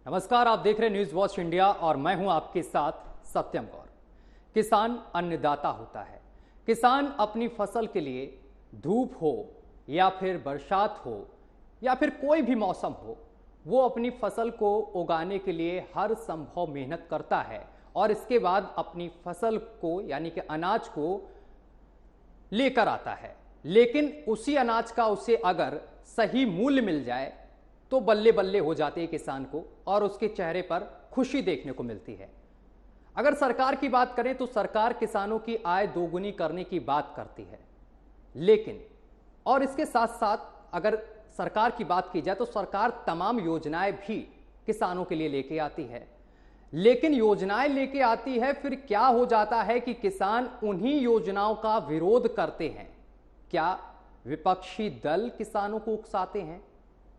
नमस्कार, आप देख रहे हैं न्यूज वॉच इंडिया और मैं हूं आपके साथ सत्यम गौर। किसान अन्नदाता होता है। किसान अपनी फसल के लिए धूप हो या फिर बरसात हो या फिर कोई भी मौसम हो, वो अपनी फसल को उगाने के लिए हर संभव मेहनत करता है और इसके बाद अपनी फसल को यानी कि अनाज को लेकर आता है। लेकिन उसी अनाज का उसे अगर सही मूल्य मिल जाए तो बल्ले बल्ले हो जाते हैं किसान को और उसके चेहरे पर खुशी देखने को मिलती है। अगर सरकार की बात करें तो सरकार किसानों की आय दोगुनी करने की बात करती है, लेकिन और इसके साथ साथ अगर सरकार की बात की जाए तो सरकार तमाम योजनाएं भी किसानों के लिए लेके आती है। लेकिन योजनाएं लेके आती है, फिर क्या हो जाता है कि किसान उन्हीं योजनाओं का विरोध करते हैं। क्या विपक्षी दल किसानों को उकसाते हैं?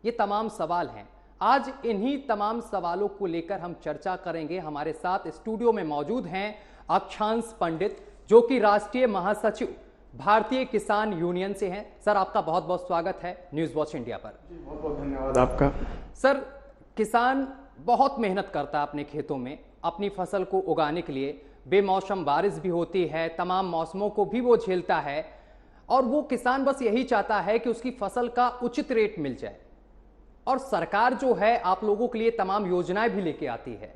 ये तमाम सवाल हैं। आज इन्हीं तमाम सवालों को लेकर हम चर्चा करेंगे। हमारे साथ स्टूडियो में मौजूद हैं अक्षांश पंडित, जो कि राष्ट्रीय महासचिव भारतीय किसान यूनियन से हैं। सर, आपका बहुत बहुत स्वागत है न्यूज वॉच इंडिया पर। बहुत बहुत धन्यवाद आपका। सर, किसान बहुत मेहनत करता है अपने खेतों में अपनी फसल को उगाने के लिए। बेमौसम बारिश भी होती है, तमाम मौसमों को भी वो झेलता है और वो किसान बस यही चाहता है कि उसकी फसल का उचित रेट मिल जाए। और सरकार जो है आप लोगों के लिए तमाम योजनाएं भी लेके आती है,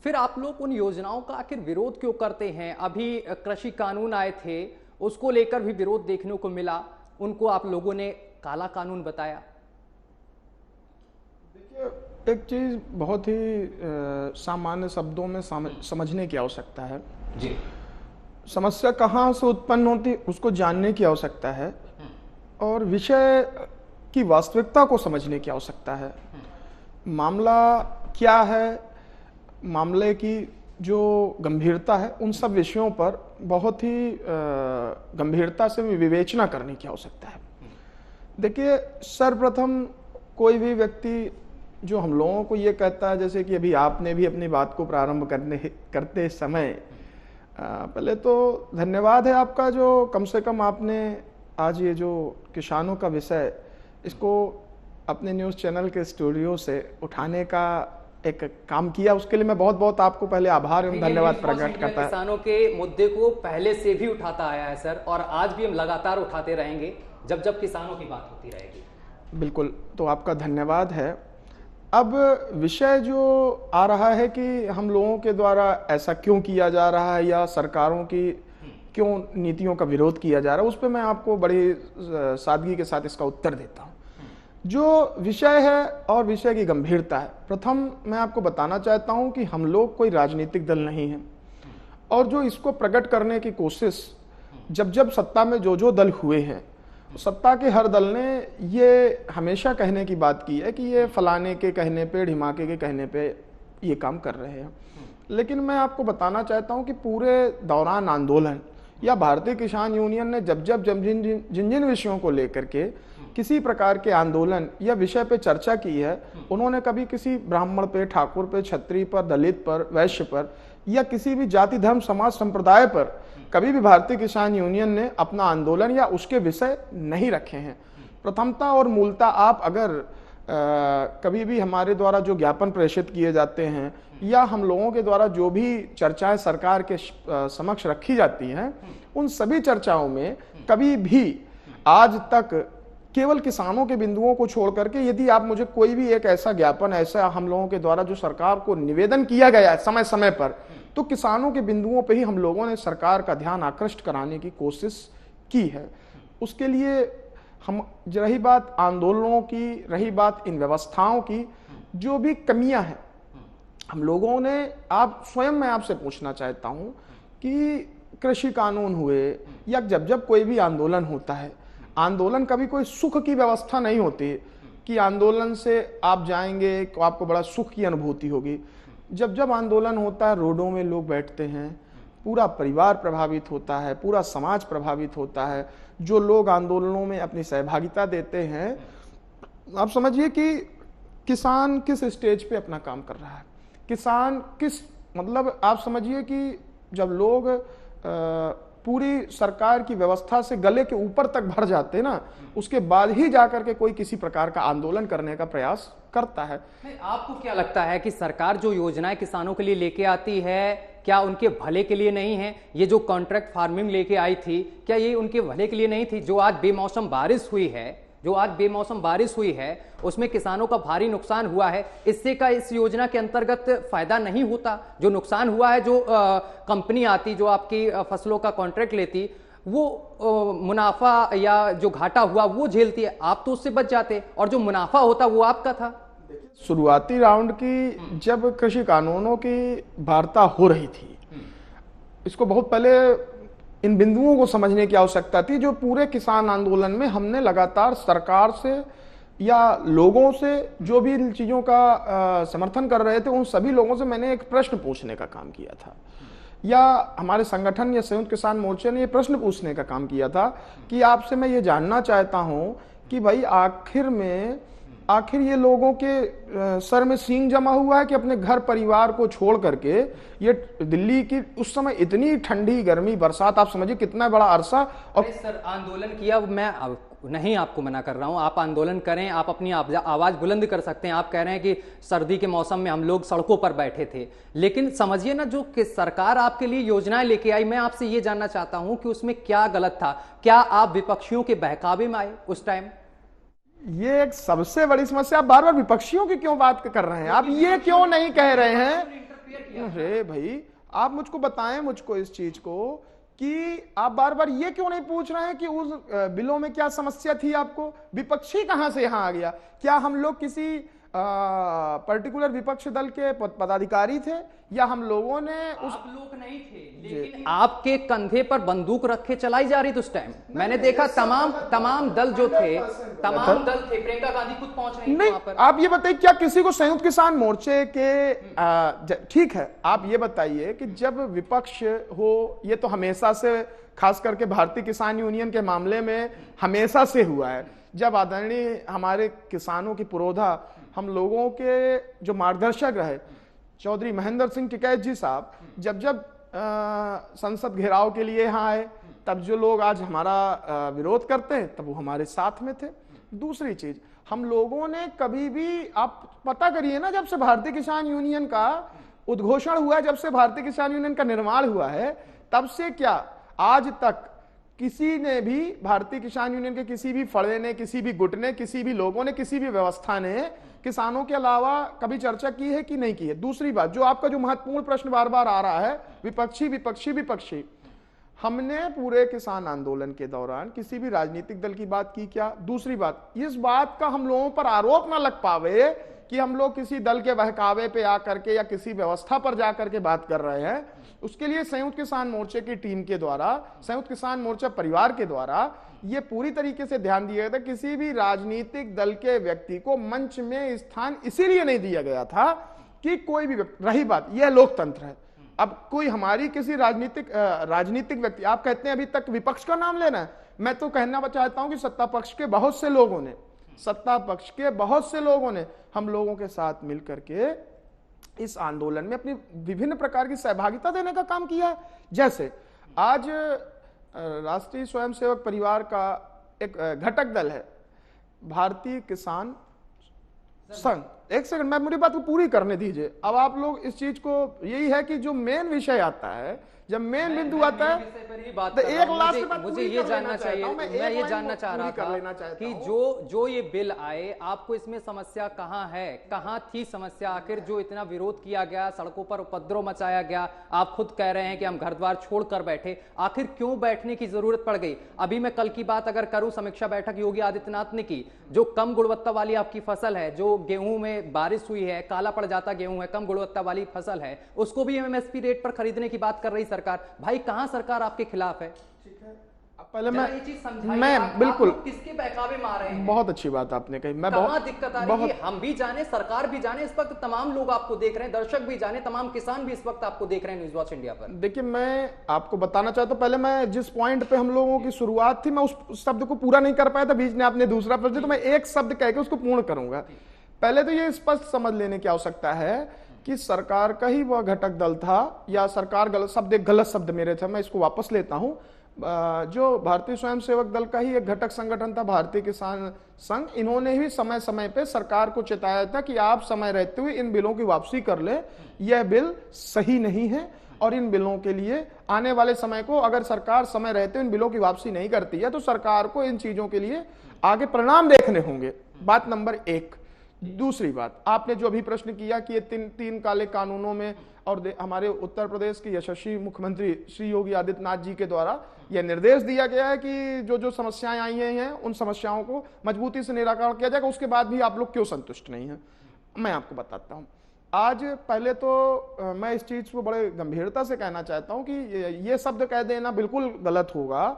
फिर आप लोग उन योजनाओं का आखिर विरोध क्यों करते हैं? अभी कृषि कानून आए थे, उसको लेकर भी विरोध देखने को मिला, उनको आप लोगों ने काला कानून बताया। देखिए, एक चीज बहुत ही सामान्य शब्दों में समझने की आवश्यकता है जी। समस्या कहाँ से उत्पन्न होती उसको जानने की आवश्यकता है और विषय की वास्तविकता को समझने की आवश्यकता है। मामला क्या है, मामले की जो गंभीरता है, उन सब विषयों पर बहुत ही गंभीरता से विवेचना करने की आवश्यकता है। देखिए, सर्वप्रथम कोई भी व्यक्ति जो हम लोगों को ये कहता है, जैसे कि अभी आपने भी अपनी बात को प्रारंभ करते समय, पहले तो धन्यवाद है आपका, जो कम से कम आपने आज ये जो किसानों का विषय इसको अपने न्यूज़ चैनल के स्टूडियो से उठाने का एक काम किया, उसके लिए मैं बहुत बहुत आपको पहले आभार एवं धन्यवाद प्रकट करता है। किसानों के मुद्दे को पहले से भी उठाता आया है सर, और आज भी हम लगातार उठाते रहेंगे जब जब किसानों की बात होती रहेगी। बिल्कुल, तो आपका धन्यवाद है। अब विषय जो आ रहा है कि हम लोगों के द्वारा ऐसा क्यों किया जा रहा है या सरकारों की क्यों नीतियों का विरोध किया जा रहा है, उस पर मैं आपको बड़ी सादगी के साथ इसका उत्तर देता हूँ। जो विषय है और विषय की गंभीरता है, प्रथम मैं आपको बताना चाहता हूँ कि हम लोग कोई राजनीतिक दल नहीं है और जो इसको प्रकट करने की कोशिश जब जब सत्ता में जो दल हुए हैं, सत्ता के हर दल ने ये हमेशा कहने की बात की है कि ये फलाने के कहने पे, ढिमाके के कहने पे ये काम कर रहे हैं। लेकिन मैं आपको बताना चाहता हूँ कि पूरे दौरान आंदोलन या भारतीय किसान यूनियन ने जब जिन विषयों को लेकर के किसी प्रकार के आंदोलन या विषय पे चर्चा की है, उन्होंने कभी किसी ब्राह्मण पे, ठाकुर पे, क्षत्रिय पर, दलित पर, वैश्य पर या किसी भी जाति, धर्म, समाज, संप्रदाय पर कभी भी भारतीय किसान यूनियन ने अपना आंदोलन या उसके विषय नहीं रखे हैं। प्रथमता और मूलता, आप अगर कभी भी हमारे द्वारा जो ज्ञापन प्रेषित किए जाते हैं या हम लोगों के द्वारा जो भी चर्चाएं सरकार के समक्ष रखी जाती हैं, उन सभी चर्चाओं में कभी भी आज तक केवल किसानों के बिंदुओं को छोड़ करके यदि आप मुझे कोई भी एक ऐसा ज्ञापन, ऐसा हम लोगों के द्वारा जो सरकार को निवेदन किया गया है समय समय पर, तो किसानों के बिंदुओं पे ही हम लोगों ने सरकार का ध्यान आकृष्ट कराने की कोशिश की है। उसके लिए हम, रही बात आंदोलनों की, रही बात इन व्यवस्थाओं की, जो भी कमियां हैं हम लोगों ने, आप स्वयं, मैं आपसे पूछना चाहता हूं कि कृषि कानून हुए या जब जब कोई भी आंदोलन होता है, आंदोलन कभी कोई सुख की व्यवस्था नहीं होती कि आंदोलन से आप जाएंगे तो आपको बड़ा सुख की अनुभूति होगी। जब जब आंदोलन होता है, रोडों में लोग बैठते हैं, पूरा परिवार प्रभावित होता है, पूरा समाज प्रभावित होता है। जो लोग आंदोलनों में अपनी सहभागिता देते हैं, आप समझिए कि किसान किस स्टेज पे अपना काम कर रहा है, किसान किस, मतलब आप समझिए कि जब लोग पूरी सरकार की व्यवस्था से गले के ऊपर तक भर जाते ना, उसके बाद ही जाकर के कोई किसी प्रकार का आंदोलन करने का प्रयास करता है। आपको क्या लगता है कि सरकार जो योजनाएं किसानों के लिए लेके आती है, क्या उनके भले के लिए नहीं है? ये जो कॉन्ट्रैक्ट फार्मिंग लेके आई थी, क्या ये उनके भले के लिए नहीं थी? जो आज बेमौसम बारिश हुई है, उसमें किसानों का भारी नुकसान हुआ है, इससे का इस योजना के अंतर्गत फायदा नहीं होता? जो नुकसान हुआ है, जो कंपनी आती जो आपकी फसलों का कॉन्ट्रैक्ट लेती, वो मुनाफा या जो घाटा हुआ वो झेलती है, आप तो उससे बच जाते, और जो मुनाफा होता वो आपका था। शुरुआती राउंड की जब कृषि कानूनों की वार्ता हो रही थी, इसको बहुत पहले इन बिंदुओं को समझने की आवश्यकता थी। जो पूरे किसान आंदोलन में हमने लगातार सरकार से या लोगों से जो भी इन चीजों का समर्थन कर रहे थे, उन सभी लोगों से मैंने एक प्रश्न पूछने का काम किया था, या हमारे संगठन या संयुक्त किसान मोर्चे ने ये प्रश्न पूछने का काम किया था कि आपसे मैं ये जानना चाहता हूं कि भाई आखिर ये लोगों के सर में सींग जमा हुआ है कि अपने घर परिवार को छोड़ करके ये दिल्ली की उस समय इतनी ठंडी गर्मी बरसात, आप समझिए कितना बड़ा अरसा, और सर आंदोलन किया, मैं नहीं आपको मना कर रहा हूं, आप आंदोलन करें, आप अपनी आवाज बुलंद कर सकते हैं। आप कह रहे हैं कि सर्दी के मौसम में हम लोग सड़कों पर बैठे थे, लेकिन समझिए ना, जो कि सरकार आपके लिए योजनाएं लेके आई, मैं आपसे ये जानना चाहता हूं कि उसमें क्या गलत था? क्या आप विपक्षियों के बहकावे में आए उस टाइम? ये एक सबसे बड़ी समस्या। आप बार बार विपक्षियों की क्यों बात कर रहे हैं? आप ये क्यों नहीं कह रहे हैं? अरे भाई, आप मुझको बताएं, मुझको इस चीज को कि आप बार बार ये क्यों नहीं पूछ रहे हैं कि उस बिलों में क्या समस्या थी आपको? विपक्षी कहां से यहां आ गया? क्या हम लोग किसी पर्टिकुलर विपक्ष दल के पदाधिकारी थे, या हम लोगों ने आप लोग नहीं थे, लेकिन आपके कंधे पर बंदूक रखे चलाई जा रही थी उस टाइम। मैंने देखा तमाम दल जो थे, तमाम दल थे, प्रियंका गांधी खुद पहुंच रही थी वहां पर। आप ये बताइए, क्या किसी को संयुक्त किसान मोर्चे के ठीक है, आप ये बताइए कि जब विपक्ष हो, ये तो हमेशा से, खास करके भारतीय किसान यूनियन के मामले में हमेशा से हुआ है, जब आदरणीय हमारे किसानों की पुरोधा, हम लोगों के जो मार्गदर्शक रहे चौधरी महेंद्र सिंह टिकैत जी साहब, जब संसद घेराव के लिए यहाँ आए, तब जो लोग आज हमारा विरोध करते हैं, तब वो हमारे साथ में थे। दूसरी चीज, हम लोगों ने कभी भी, आप पता करिए ना, जब से भारतीय किसान यूनियन का उद्घोषण हुआ है, जब से भारतीय किसान यूनियन का निर्माण हुआ है, तब से क्या आज तक किसी ने भी, भारतीय किसान यूनियन के किसी भी फड़े ने, किसी भी गुट ने, किसी भी लोगों ने, किसी भी व्यवस्था ने किसानों के अलावा कभी चर्चा की है कि नहीं की है? दूसरी बात, जो आपका जो महत्वपूर्ण प्रश्न बार बार आ रहा है, विपक्षी, हमने पूरे किसान आंदोलन के दौरान किसी भी राजनीतिक दल की बात की क्या? दूसरी बात, इस बात का हम लोगों पर आरोप ना लग पावे कि हम लोग किसी दल के बहकावे पे आकर के या किसी व्यवस्था पर जाकर के बात कर रहे हैं। उसके लिए संयुक्त किसान मोर्चे की टीम के द्वारा, संयुक्त किसान मोर्चा परिवार के द्वारा ये पूरी तरीके से ध्यान दिया गया था, किसी भी राजनीतिक दल के व्यक्ति को मंच में स्थान इसीलिए नहीं दिया गया था कि कोई भी व्यक्ति, रही बात, यह लोकतंत्र है, अब कोई हमारी किसी राजनीतिक व्यक्ति, आप कहते हैं अभी तक विपक्ष का नाम लेना है, मैं तो कहना चाहता हूं कि सत्ता पक्ष के बहुत से लोगों ने हम लोगों के साथ मिलकर के इस आंदोलन में अपनी विभिन्न प्रकार की सहभागिता देने का काम किया है। जैसे आज राष्ट्रीय स्वयंसेवक परिवार का एक घटक दल है भारतीय किसान संघ। एक सेकंड, मैं मेरी बात को पूरी करने दीजिए। अब आप लोग इस चीज को, यही है कि जो मेन विषय आता है, जब मेन बिंदु आता है, तो एक लास्ट मुझे ये जानना चाहिए, मैं ये जानना चाह रहा था कि जो ये बिल आए, आपको इसमें समस्या कहाँ है, कहाँ थी समस्या? आखिर जो इतना विरोध किया गया, सड़कों पर उपद्रव मचाया गया, आप खुद कह रहे हैं कि हम घर द्वार छोड़कर बैठे, आखिर क्यों बैठने की जरूरत पड़ गई? अभी मैं कल की बात अगर करूं, समीक्षा बैठक योगी आदित्यनाथ ने की, जो कम गुणवत्ता वाली आपकी फसल है, जो गेहूं में बारिश हुई है, काला पड़ जाता गेहूं है, कम गुणवत्ता वाली फसल है, उसको भी एमएसपी रेट पर खरीदने की बात कर रही सरकार। भाई कहां सरकार आपके खिलाफ है? ठीक है, अब पहले मैं बिल्कुल किसके बहकावे में आ रहे हैं? बहुत अच्छी बात आपने कही। मैं बहुत दिक्कत आ रही है, हम भी जाने, सरकार भी जाने, इस वक्त तमाम लोग आपको देख रहे हैं, दर्शक भी जाने, तमाम किसान भी इस वक्त आपको देख रहे हैं न्यूज वॉच इंडिया पर। देखिए, मैं आपको बताना चाहता हूं, पहले मैं जिस पॉइंट पे हम लोगों की शुरुआत थी, मैं उस शब्द को पूरा नहीं कर पाया था, बीच में आपने दूसरा प्रश्न, तो मैं एक शब्द कह के उसको पूर्ण करूंगा। पहले तो ये स्पष्ट समझ लेने की आवश्यकता है कि सरकार का ही वह घटक दल था, या सरकार गलत शब्द मेरे थे, मैं इसको वापस लेता हूं, जो भारतीय स्वयंसेवक दल का ही एक घटक संगठन था भारतीय किसान संघ, इन्होंने भी समय समय पे सरकार को चेताया था कि आप समय रहते हुए इन बिलों की वापसी कर ले, यह बिल सही नहीं है, और इन बिलों के लिए आने वाले समय को अगर सरकार समय रहते हुए इन बिलों की वापसी नहीं करती है तो सरकार को इन चीजों के लिए आगे परिणाम देखने होंगे। बात नंबर 1। दूसरी बात, आपने जो अभी प्रश्न किया कि ये तीन काले कानूनों में, और हमारे उत्तर प्रदेश के यशस्वी मुख्यमंत्री श्री योगी आदित्यनाथ जी के द्वारा यह निर्देश दिया गया है कि जो जो समस्याएं आई हैं उन समस्याओं को मजबूती से निराकरण किया जाएगा। उसके बाद भी आप लोग क्यों संतुष्ट नहीं हैं, मैं आपको बताता हूं। आज पहले तो मैं इस चीज को बड़े गंभीरता से कहना चाहता हूं कि ये शब्द कह देना बिल्कुल गलत होगा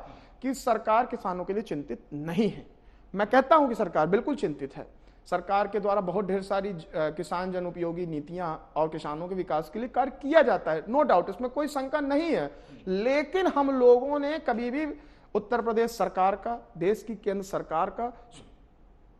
कि सरकार किसानों के लिए चिंतित नहीं है। मैं कहता हूं कि सरकार बिल्कुल चिंतित है। सरकार के द्वारा बहुत ढेर सारी किसान जन उपयोगी नीतियां और किसानों के विकास के लिए कार्य किया जाता है, नो डाउट, इसमें कोई शंका नहीं है। लेकिन हम लोगों ने कभी भी उत्तर प्रदेश सरकार का, देश की केंद्र सरकार का,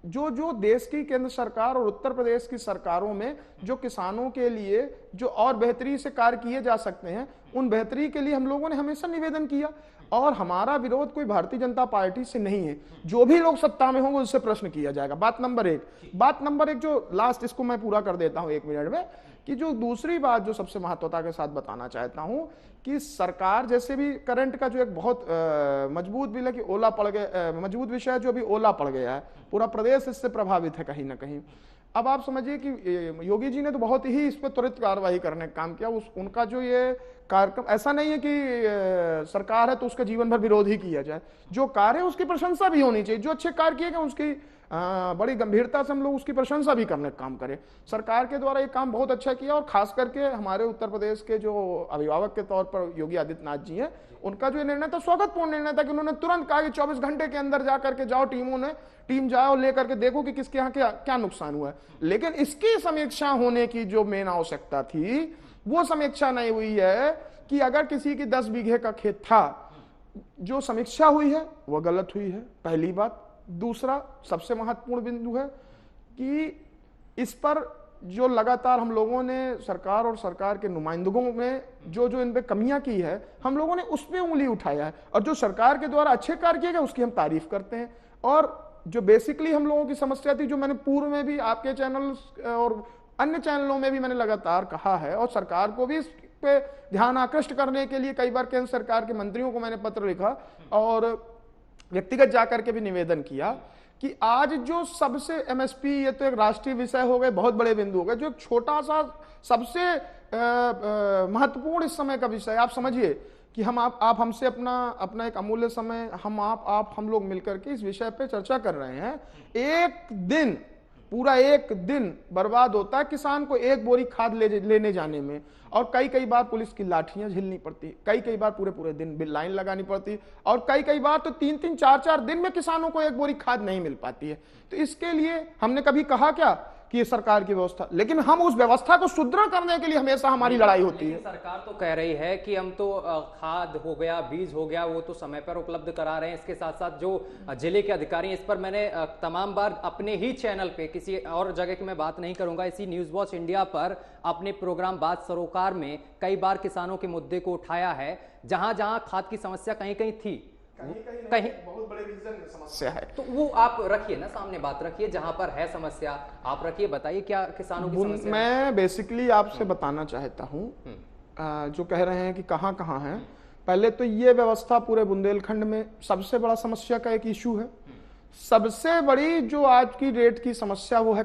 जो देश की केंद्र सरकार और उत्तर प्रदेश की सरकारों में जो किसानों के लिए जो और बेहतरी से कार्य किए जा सकते हैं, उन बेहतरी के लिए हम लोगों ने हमेशा निवेदन किया। और हमारा विरोध कोई भारतीय जनता पार्टी से नहीं है, जो भी लोग सत्ता में होंगे उससे प्रश्न किया जाएगा। बात नंबर 1 जो लास्ट, इसको मैं पूरा कर देता हूं 1 मिनट में, कि जो दूसरी बात जो सबसे महत्वता के साथ बताना चाहता हूं कि सरकार जैसे भी करंट का जो एक बहुत मजबूत बिल है कि ओला पड़ गया, मजबूत विषय जो अभी ओला पड़ गया है, पूरा प्रदेश इससे प्रभावित है कहीं ना कहीं। अब आप समझिए कि योगी जी ने तो बहुत ही इस पर त्वरित कार्रवाई करने का काम किया। उनका जो ये कार्यक्रम, ऐसा नहीं है कि सरकार है तो उसका जीवन भर विरोध ही किया जाए, जो कार्य है उसकी प्रशंसा भी होनी चाहिए, जो अच्छे कार्य किए गए उसकी बड़ी गंभीरता से हम लोग उसकी प्रशंसा भी करने का काम करें। सरकार के द्वारा ये काम बहुत अच्छा किया, और खास करके हमारे उत्तर प्रदेश के जो अभिभावक के तौर पर योगी आदित्यनाथ जी हैं, उनका जो निर्णय था स्वागतपूर्ण निर्णय था कि उन्होंने तुरंत कहा कि 24 घंटे के अंदर जाकर के जाओ, टीम जाओ और लेकर के देखो कि किसके यहाँ क्या नुकसान हुआ है। लेकिन इसकी समीक्षा होने की जो मेन आवश्यकता थी वो समीक्षा नहीं हुई है कि अगर किसी की 10 बीघे का खेत था, जो समीक्षा हुई है वह गलत हुई है, पहली बात। दूसरा सबसे महत्वपूर्ण बिंदु है कि इस पर जो लगातार हम लोगों ने सरकार और सरकार के नुमाइंदों में जो इन पे कमियां की है, हम लोगों ने उस पे उंगली उठाया है, और जो सरकार के द्वारा अच्छे कार्य किए गए उसकी हम तारीफ करते हैं। और जो बेसिकली हम लोगों की समस्या थी, जो मैंने पूर्व में भी आपके चैनल और अन्य चैनलों में भी मैंने लगातार कहा है, और सरकार को भी इस पे ध्यान आकृष्ट करने के लिए कई बार केंद्र सरकार के मंत्रियों को मैंने पत्र लिखा और व्यक्तिगत जाकर के भी निवेदन किया कि आज जो सबसे एमएसपी, ये तो एक राष्ट्रीय विषय हो गए, बहुत बड़े बिंदु हो गए, जो एक छोटा सा सबसे महत्वपूर्ण इस समय का विषय, आप समझिए कि आप हमसे अपना एक अमूल्य समय हम लोग मिलकर के इस विषय पे चर्चा कर रहे हैं। पूरा एक दिन बर्बाद होता है किसान को एक बोरी खाद लेने जाने में, और कई बार पुलिस की लाठियां झेलनी पड़ती, कई बार पूरे दिन लाइन लगानी पड़ती, और कई बार तो 3-3, 4-4 दिन में किसानों को एक बोरी खाद नहीं मिल पाती है। तो इसके लिए हमने कभी कहा क्या कि ये सरकार की व्यवस्था, लेकिन हम उस व्यवस्था को सुदृढ़ करने के लिए हमेशा हमारी लड़ाई होती है। सरकार तो कह रही है कि हम तो खाद हो गया, बीज हो गया, वो तो समय पर उपलब्ध करा रहे हैं। इसके साथ साथ जो जिले के अधिकारी हैं, इस पर मैंने तमाम बार अपने ही चैनल पे, किसी और जगह की मैं बात नहीं करूंगा, इसी न्यूज वॉच इंडिया पर अपने प्रोग्राम बात सरोकार में कई बार किसानों के मुद्दे को उठाया है। जहां जहां खाद की समस्या कहीं थी, कहीं बहुत बड़े रीजन समस्या है, तो वो आप रखिए ना, सामने बात रखिए, जहां पर है समस्या आप रखिए, बताइए क्या किसानों की समस्या। मैं बेसिकली आपसे बताना चाहता हूं, जो कह रहे हैं कि कहां है, पहले तो ये व्यवस्था पूरे बुंदेलखंड में सबसे बड़ा समस्या का एक इशू है। सबसे बड़ी जो आज की डेट की समस्या वो है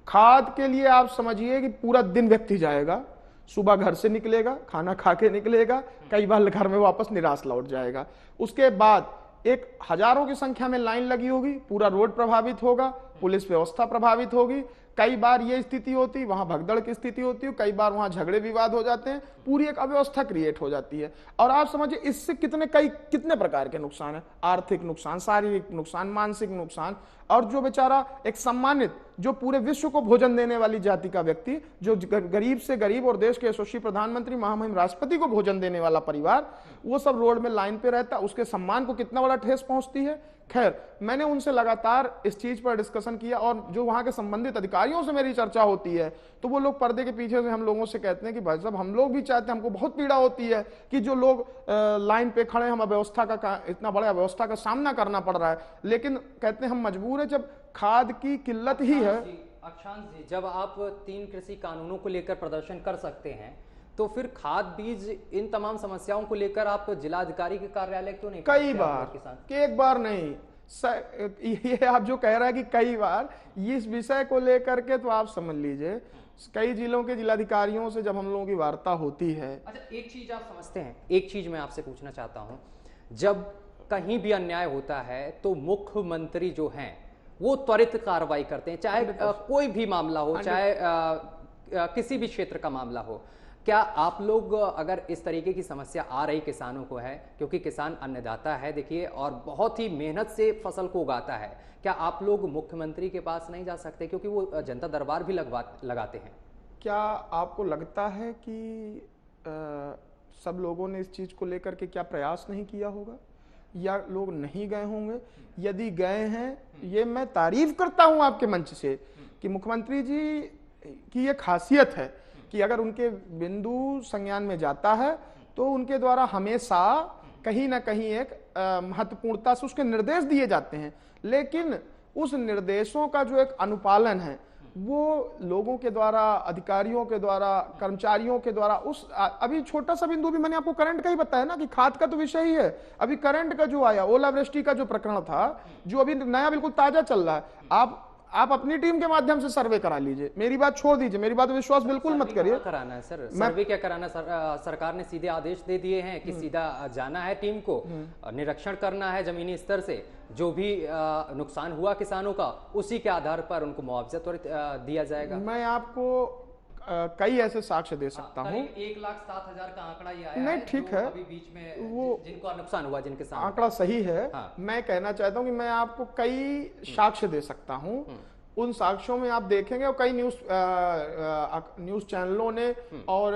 खाद के लिए आप समझिए कि पूरा दिन व्यक्ति जाएगा, सुबह घर से निकलेगा, खाना खा के निकलेगा, कई बार घर में वापस निराश लौट जाएगा। उसके बाद एक हजारों की संख्या में लाइन लगी होगी, पूरा रोड प्रभावित होगा, पुलिस व्यवस्था प्रभावित होगी, कई बार ये स्थिति होती, वहां भगदड़ की स्थिति होती है, कई बार वहां झगड़े विवाद हो जाते हैं, पूरी एक अव्यवस्था क्रिएट हो जाती है। और आप समझिए इससे कितने प्रकार के नुकसान है, आर्थिक नुकसान, शारीरिक नुकसान, मानसिक नुकसान। और जो बेचारा एक सम्मानित, जो पूरे विश्व को भोजन देने वाली जाति का व्यक्ति, जो गरीब से गरीब और देश के यशस्वी प्रधानमंत्री महामहिम राष्ट्रपति को भोजन देने वाला परिवार, वो सब रोड में लाइन पे रहता, उसके सम्मान को कितना बड़ा ठेस पहुंचती है। खैर, मैंने उनसे लगातार इस चीज पर डिस्कशन किया और जो वहां के संबंधित अधिकारियों से मेरी चर्चा होती है तो वो लोग पर्दे के पीछे से हम लोगों से कहते हैं कि भाई साहब, हम लोग भी चाहते हैं, हमको बहुत पीड़ा होती है कि जो लोग लाइन पे खड़े, हम अव्यवस्था का इतना बड़ा अव्यवस्था का सामना करना पड़ रहा है, लेकिन कहते हैं हम मजबूर है, जब खाद की किल्लत ही है। अक्षांश जी, जब आप 3 कृषि कानूनों को लेकर प्रदर्शन कर सकते हैं तो फिर खाद बीज इन तमाम समस्याओं को लेकर आप जिलाधिकारी के कार्यालय क्यों नहीं? कई बार, कि एक बार नहीं, ये आप जो कह रहा है कि कई बार, इस विषय को लेकर के तो आप समझ लीजिए कई जिलों के जिलाधिकारियों से जब हम लोगों की वार्ता होती है। अच्छा, एक चीज आप समझते हैं, एक चीज मैं आपसे पूछना चाहता हूं, जब कहीं भी अन्याय होता है तो मुख्यमंत्री जो हैं वो त्वरित कार्रवाई करते हैं, चाहे कोई भी मामला हो, चाहे किसी भी क्षेत्र का मामला हो। क्या आप लोग, अगर इस तरीके की समस्या आ रही किसानों को है, क्योंकि किसान अन्नदाता है देखिए और बहुत ही मेहनत से फसल को उगाता है, क्या आप लोग मुख्यमंत्री के पास नहीं जा सकते, क्योंकि वो जनता दरबार भी लगाते हैं? क्या आपको लगता है कि सब लोगों ने इस चीज को लेकर के क्या प्रयास नहीं किया होगा, या लोग नहीं गए होंगे? यदि गए हैं, ये मैं तारीफ करता हूं आपके मंच से कि मुख्यमंत्री जी की ये खासियत है कि अगर उनके बिंदु संज्ञान में जाता है तो उनके द्वारा हमेशा कहीं ना कहीं एक महत्वपूर्णता से उसके निर्देश दिए जाते हैं, लेकिन उस निर्देशों का जो एक अनुपालन है वो लोगों के द्वारा, अधिकारियों के द्वारा, कर्मचारियों के द्वारा, उस अभी छोटा सा बिंदु भी मैंने आपको करंट का ही बताया ना कि खाद का तो विषय ही है। अभी करंट का जो आया, ओलावृष्टि का जो प्रकरण था, जो अभी नया बिल्कुल ताजा चल रहा है, आप अपनी टीम के माध्यम से सर्वे करा लीजिए, मेरी बात छोड़ दीजिए, मेरी बात विश्वास बिल्कुल मत करिए। कराना है सर, सर्वे क्या कराना? सरकार ने सीधे आदेश दे दिए हैं कि सीधा जाना है टीम को, निरीक्षण करना है जमीनी स्तर से, जो भी नुकसान हुआ किसानों का उसी के आधार पर उनको मुआवजा त्वरित दिया जाएगा। मैं आपको कई ऐसे साक्ष्य दे सकता हूँ। 1,07,000 का आंकड़ा ये आया नहीं, ठीक है, अभी बीच में वो जिनको नुकसान हुआ, जिनके साथ आंकड़ा सही है। हाँ। मैं कहना चाहता हूँ कि मैं आपको कई साक्ष्य दे सकता हूँ, उन साक्ष्यों में आप देखेंगे और कई न्यूज चैनलों ने और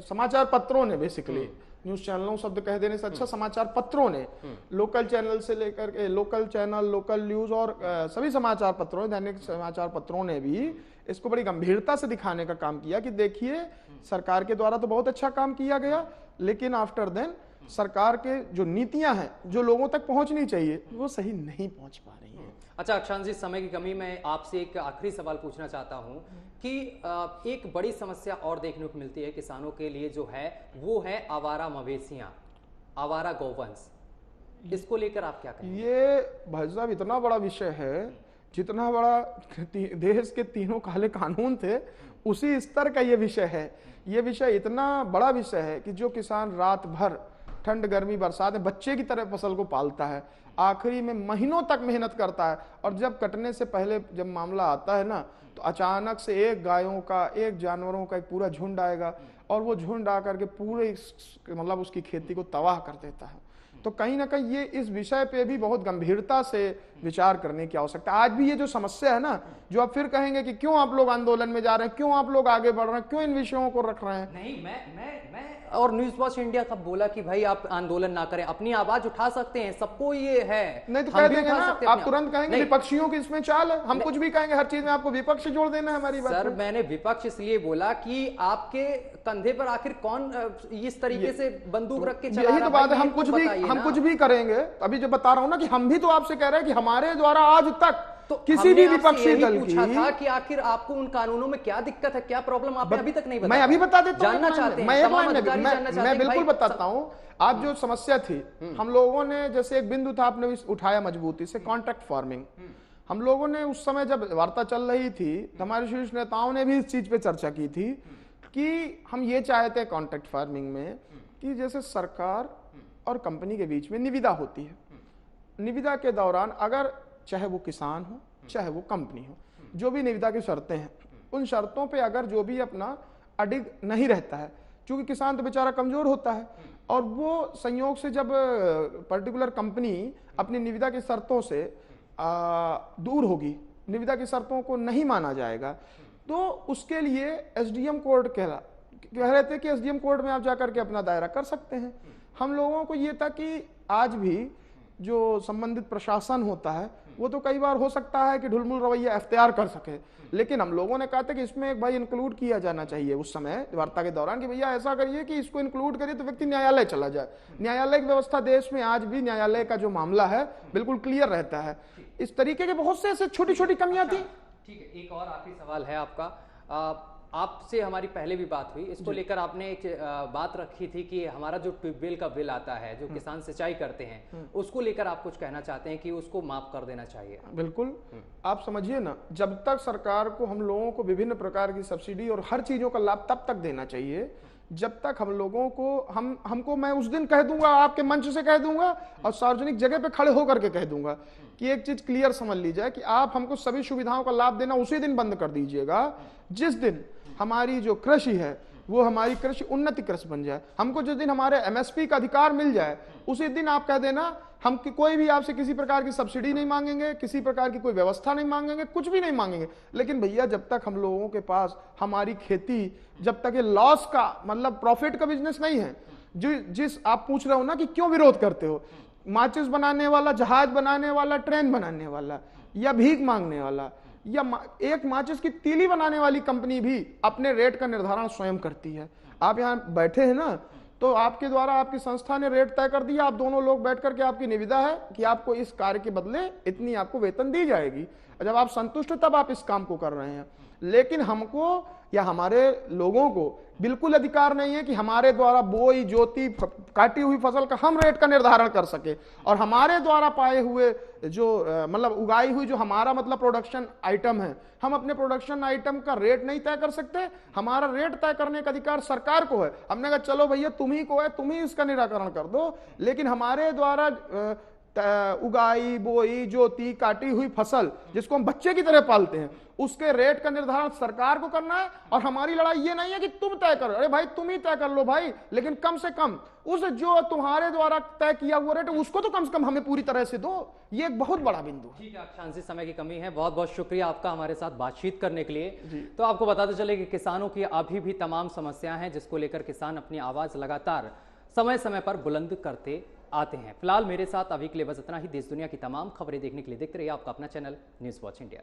समाचार पत्रों ने, बेसिकली न्यूज चैनलों शब्द कह देने से अच्छा समाचार पत्रों ने, लोकल चैनल से लेकर के लोकल चैनल, लोकल न्यूज और सभी समाचार पत्रों ने, दैनिक समाचार पत्रों ने भी इसको बड़ी गंभीरता से दिखाने का काम किया कि देखिए सरकार के द्वारा तो बहुत अच्छा काम किया गया, लेकिन आफ्टर देन सरकार के जो नीतियां हैं जो लोगों तक पहुंचनी चाहिए वो सही नहीं पहुंच पा रही है। अच्छा अक्षांश जी, समय की कमी में आपसे एक आखिरी सवाल पूछना चाहता हूं कि एक बड़ी समस्या और देखने को मिलती है किसानों के लिए जो है वो है आवारा मवेशियां, आवारा गौवंश, इसको लेकर आप क्या कहेंगे? ये भाई साहब इतना बड़ा विषय है, जितना बड़ा देश के तीनों काले कानून थे उसी स्तर का ये विषय है। ये विषय इतना बड़ा विषय है कि जो किसान रात भर ठंड गर्मी बरसात में बच्चे की तरह फसल को पालता है, आखिरी में महीनों तक मेहनत करता है, और जब कटने से पहले जब मामला आता है ना तो अचानक से एक गायों का, एक जानवरों का एक पूरा झुंड आएगा और वो झुंड आकर के पूरे मतलब उसकी खेती को तबाह कर देता है। तो कहीं ना कहीं ये इस विषय पे भी बहुत गंभीरता से विचार करने की आवश्यकता है। आज भी ये जो समस्या है ना, जो आप फिर कहेंगे कि क्यों आप लोग आंदोलन में जा रहे हैं, क्यों आप लोग आगे बढ़ रहे हैं, क्यों इन विषयों को रख रहे हैं? नहीं, मैं और न्यूज वॉच इंडिया कब बोला कि भाई आप आंदोलन ना करें, अपनी आवाज उठा सकते हैं, सबको ये है। नहीं तो कह देंगे ना, आप तुरंत कहेंगे विपक्षियों की इसमें चाल है, हम कुछ भी कहेंगे, हर चीज में आपको विपक्ष जोड़ देना है हमारी बात। सर मैंने विपक्ष इसलिए बोला कि आपके कंधे पर आखिर कौन इस तरीके से बंदूक रख के चला रहा है? यही तो बात है, हम कुछ भी करेंगे। अभी जो बता रहा हूं ना कि हम भी तो आपसे कह रहे हैं कि हमारे द्वारा आज तक तो किसी भी विपक्षी दल पूछा था कि आखिर आपको उन कानूनों में क्या दिक्कत है, क्या प्रॉब्लम आपने अभी तक नहीं बताया। मैं अभी बता देता हूं, जानना चाहते हैं, मैं बिल्कुल बताता हूं। आज जो समस्या थी, हम लोगों ने जैसे एक बिंदु था आपने उठाया मजबूती से, कॉन्ट्रैक्ट फार्मिंग। हम लोगों ने उस समय जब वार्ता चल रही थी तो हमारे शीर्ष नेताओं ने भी इस चीज पे चर्चा की थी कि हम ये चाहते हैं कॉन्ट्रैक्ट फार्मिंग में कि जैसे सरकार और कंपनी के बीच में निविदा होती है, निविदा के दौरान अगर चाहे वो किसान हो चाहे वो कंपनी हो, जो भी निविदा की शर्तें हैं उन शर्तों पे अगर जो भी अपना अडिग नहीं रहता है, क्योंकि किसान तो बेचारा कमजोर होता है, और वो संयोग से जब पर्टिकुलर कंपनी अपनी निविदा की शर्तों से दूर होगी, निविदा की शर्तों को नहीं माना जाएगा, तो उसके लिए एसडीएम कोर्ट कह रहे थे कि एसडीएम कोर्ट में आप जाकर के अपना दायरा कर सकते हैं। हम लोगों को ये था कि आज भी जो संबंधित प्रशासन होता है वो तो कई बार हो सकता है कि ढुलमुल रवैया अख्तियार कर सके, लेकिन हम लोगों ने कहा था कि इसमें एक भाई इंक्लूड किया जाना चाहिए उस समय वार्ता के दौरान कि भैया ऐसा करिए कि इसको इंक्लूड करिए तो व्यक्ति न्यायालय चला जाए। न्यायालय की व्यवस्था देश में आज भी न्यायालय का जो मामला है बिल्कुल क्लियर रहता है। इस तरीके के बहुत से ऐसे छोटी छोटी कमियां थी। ठीक है, एक और आखिरी सवाल है आपका। आपसे हमारी पहले भी बात हुई, इसको लेकर आपने एक बात रखी थी कि हमारा जो ट्यूबवेल का बिल आता है जो किसान सिंचाई करते हैं उसको लेकर आप कुछ कहना चाहते हैं कि उसको माफ कर देना चाहिए। बिल्कुल, आप समझिए ना, जब तक सरकार को हम लोगों को विभिन्न प्रकार की सब्सिडी और हर चीजों का लाभ तब तक देना चाहिए जब तक हम लोगों को हमको मैं उस दिन कह दूंगा, आपके मंच से कह दूंगा और सार्वजनिक जगह पे खड़े होकर के कह दूंगा कि एक चीज क्लियर समझ लीजिए कि आप हमको सभी सुविधाओं का लाभ देना उसी दिन बंद कर दीजिएगा जिस दिन हमारी जो कृषि है वो हमारी कृषि उन्नति कृषि बन जाए। हमको जिस दिन हमारे एमएसपी का अधिकार मिल जाए उसी दिन आप कह देना हम कोई भी आपसे किसी प्रकार की सब्सिडी नहीं मांगेंगे, किसी प्रकार की कोई व्यवस्था नहीं मांगेंगे, कुछ भी नहीं मांगेंगे। लेकिन भैया जब तक हम लोगों के पास हमारी खेती, जब तक ये लॉस का मतलब प्रॉफिट का बिजनेस नहीं है, जिस आप पूछ रहे हो ना कि क्यों विरोध करते हो, माचिस बनाने वाला, जहाज बनाने वाला, ट्रेन बनाने वाला या भीख मांगने वाला या एक माचिस की तीली बनाने वाली कंपनी भी अपने रेट का निर्धारण स्वयं करती है। आप यहाँ बैठे हैं ना, तो आपके द्वारा आपकी संस्था ने रेट तय कर दिया, आप दोनों लोग बैठ करके आपकी निविदा है कि आपको इस कार्य के बदले इतनी आपको वेतन दी जाएगी। जब आप संतुष्ट तब आप इस काम को कर रहे हैं। लेकिन हमको या हमारे लोगों को बिल्कुल अधिकार नहीं है कि हमारे द्वारा बोई जोती काटी हुई फसल का हम रेट का निर्धारण कर सके और हमारे द्वारा पाए हुए जो मतलब उगाई हुई जो हमारा मतलब प्रोडक्शन आइटम है, हम अपने प्रोडक्शन आइटम का रेट नहीं तय कर सकते। हमारा रेट तय करने का अधिकार सरकार को है। हमने कहा चलो भैया तुम ही को है, तुम ही इसका निराकरण कर दो, लेकिन हमारे द्वारा उगाई बोई जोती काटी हुई फसल जिसको हम बच्चे की तरह पालते हैं उसके रेट का निर्धारण सरकार को करना है। और हमारी लड़ाई ये नहीं है कि तुम तय करो, अरे भाई तुम ही तय कर लो भाई, लेकिन कम से कम उस जो तुम्हारे द्वारा तय किया हुआ रेट उसको तो कम से कम हमें पूरी तरह से दो। ये एक बहुत बड़ा बिंदु है। ठीक है, आकांक्षी समय की कमी है, बहुत बहुत शुक्रिया आपका हमारे साथ बातचीत करने के लिए। तो आपको बताते चले कि किसानों की अभी भी तमाम समस्याएं हैं जिसको लेकर किसान अपनी आवाज लगातार समय समय पर बुलंद करते आते हैं। फिलहाल मेरे साथ अभी के लिए बस इतना ही। देश दुनिया की तमाम खबरें देखने के लिए देखते रहिए आपका अपना चैनल न्यूज़ वॉच इंडिया।